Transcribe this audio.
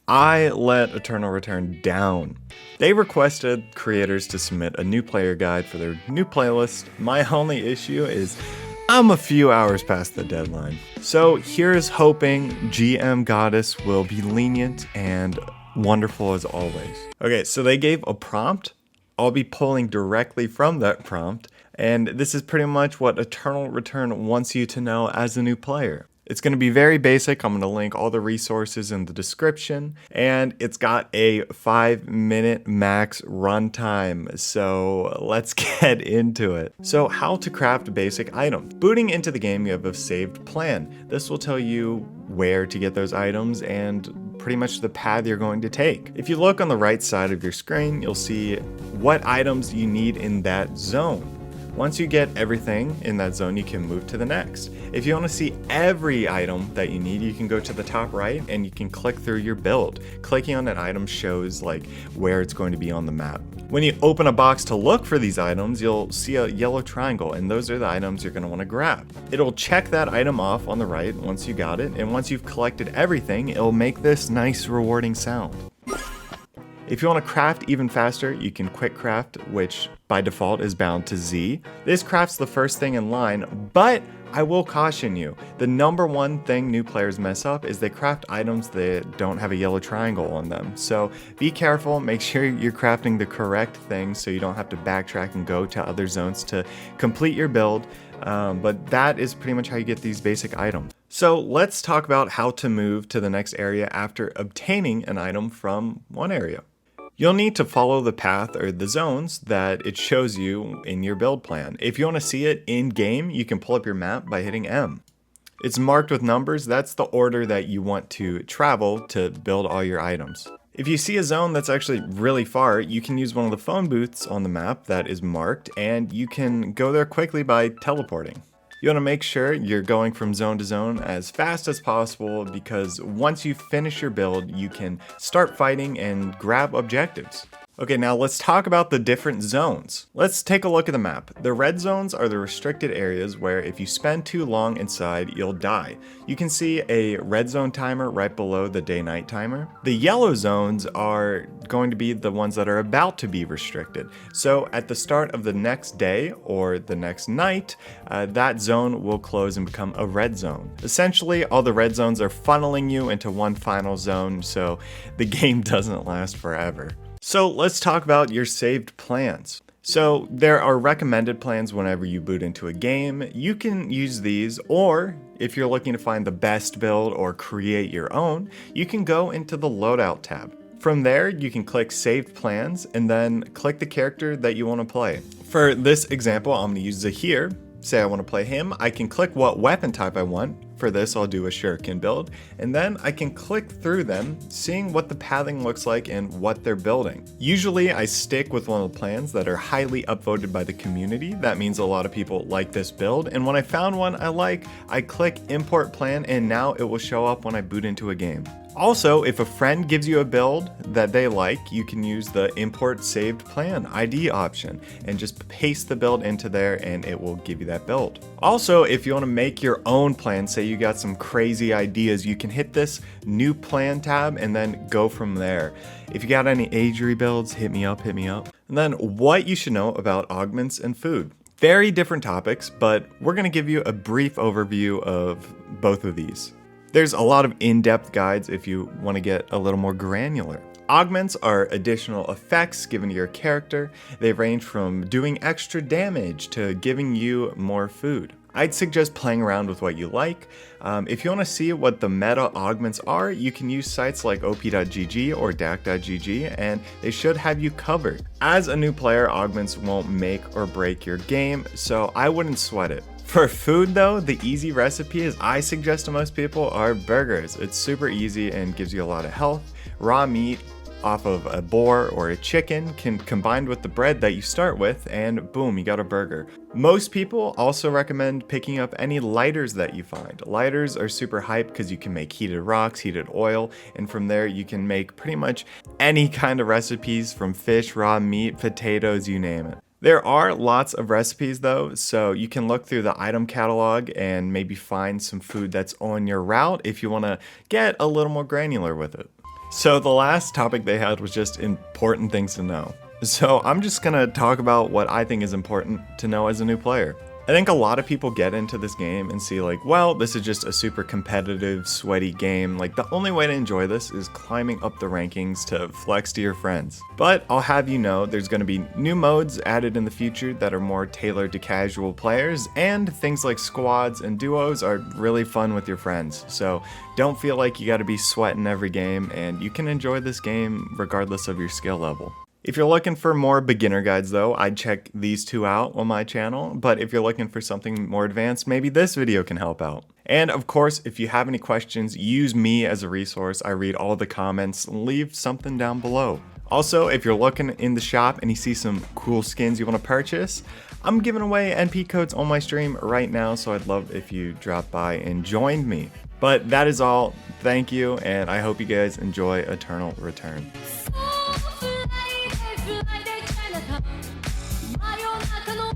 I let Eternal Return down. They requested creators to submit a new player guide for their new playlist. My only issue is I'm a few hours past the deadline. So here's hoping GM Goddess will be lenient and wonderful as always. Okay, so they gave a prompt. I'll be pulling directly from that prompt, and this is pretty much what Eternal Return wants you to know as a new player. It's going to be very basic. I'm going to link all the resources in the description, and it's got a 5-minute max runtime. So let's get into it. So how to craft basic items. Booting into the game, you have a saved plan. This will tell you where to get those items and pretty much the path you're going to take. If you look on the right side of your screen, you'll see what items you need in that zone. Once you get everything in that zone, you can move to the next. If you want to see every item that you need, you can go to the top right and you can click through your build. Clicking on an item shows like where it's going to be on the map. When you open a box to look for these items, you'll see a yellow triangle, and those are the items you're going to want to grab. It'll check that item off on the right once you got it, and once you've collected everything, it'll make this nice rewarding sound. If you want to craft even faster, you can quick craft, which by default is bound to Z. This crafts the first thing in line, but I will caution you, the number one thing new players mess up is they craft items that don't have a yellow triangle on them. So be careful, make sure you're crafting the correct thing so you don't have to backtrack and go to other zones to complete your build. But that is pretty much how you get these basic items. So let's talk about how to move to the next area after obtaining an item from one area. You'll need to follow the path or the zones that it shows you in your build plan. If you want to see it in game, you can pull up your map by hitting M. It's marked with numbers. That's the order that you want to travel to build all your items. If you see a zone that's actually really far, you can use one of the phone booths on the map that is marked, and you can go there quickly by teleporting. You want to make sure you're going from zone to zone as fast as possible, because once you finish your build, you can start fighting and grab objectives. Okay, now let's talk about the different zones. Let's take a look at the map. The red zones are the restricted areas where if you spend too long inside, you'll die. You can see a red zone timer right below the day-night timer. The yellow zones are going to be the ones that are about to be restricted. So at the start of the next day or the next night, that zone will close and become a red zone. Essentially, all the red zones are funneling you into one final zone, so the game doesn't last forever. So let's talk about your saved plans. So there are recommended plans whenever you boot into a game. You can use these, or if you're looking to find the best build or create your own, you can go into the loadout tab. From there, you can click saved plans and then click the character that you want to play. For this example, I'm going to use Zahir. Say I want to play him, I can click what weapon type I want. For this, I'll do a shuriken build, and then I can click through them, seeing what the pathing looks like and what they're building. Usually, I stick with one of the plans that are highly upvoted by the community. That means a lot of people like this build, and when I found one I like, I click import plan, and now it will show up when I boot into a game. Also, if a friend gives you a build that they like, you can use the import saved plan ID option and just paste the build into there and it will give you that build. Also, if you want to make your own plan, say you got some crazy ideas, you can hit this new plan tab and then go from there. If you got any age rebuilds, hit me up. And then what you should know about augments and food. Very different topics, but we're going to give you a brief overview of both of these. There's a lot of in-depth guides if you want to get a little more granular. Augments are additional effects given to your character. They range from doing extra damage to giving you more food. I'd suggest playing around with what you like. If you want to see what the meta augments are, you can use sites like op.gg or dac.gg, and they should have you covered. As a new player, augments won't make or break your game, so I wouldn't sweat it. For food though, the easy recipes I suggest to most people are burgers. It's super easy and gives you a lot of health. Raw meat off of a boar or a chicken can combine with the bread that you start with, and boom, you got a burger. Most people also recommend picking up any lighters that you find. Lighters are super hype because you can make heated rocks, heated oil, and from there you can make pretty much any kind of recipes from fish, raw meat, potatoes, you name it. There are lots of recipes though, so you can look through the item catalog and maybe find some food that's on your route if you want to get a little more granular with it. So the last topic they had was just important things to know. So I'm just gonna talk about what I think is important to know as a new player. I think a lot of people get into this game and see like, well, this is just a super competitive, sweaty game. Like the only way to enjoy this is climbing up the rankings to flex to your friends. But I'll have you know, there's gonna be new modes added in the future that are more tailored to casual players, and things like squads and duos are really fun with your friends. So don't feel like you gotta be sweating every game, and you can enjoy this game regardless of your skill level. If you're looking for more beginner guides though, I'd check these two out on my channel, but if you're looking for something more advanced, maybe this video can help out. And of course, if you have any questions, use me as a resource. I read all the comments, leave something down below. Also, if you're looking in the shop and you see some cool skins you want to purchase, I'm giving away NP codes on my stream right now, so I'd love if you drop by and joined me. But that is all. Thank you, and I hope you guys enjoy Eternal Return. Fly, fly, fly, Chinatown. 真夜中の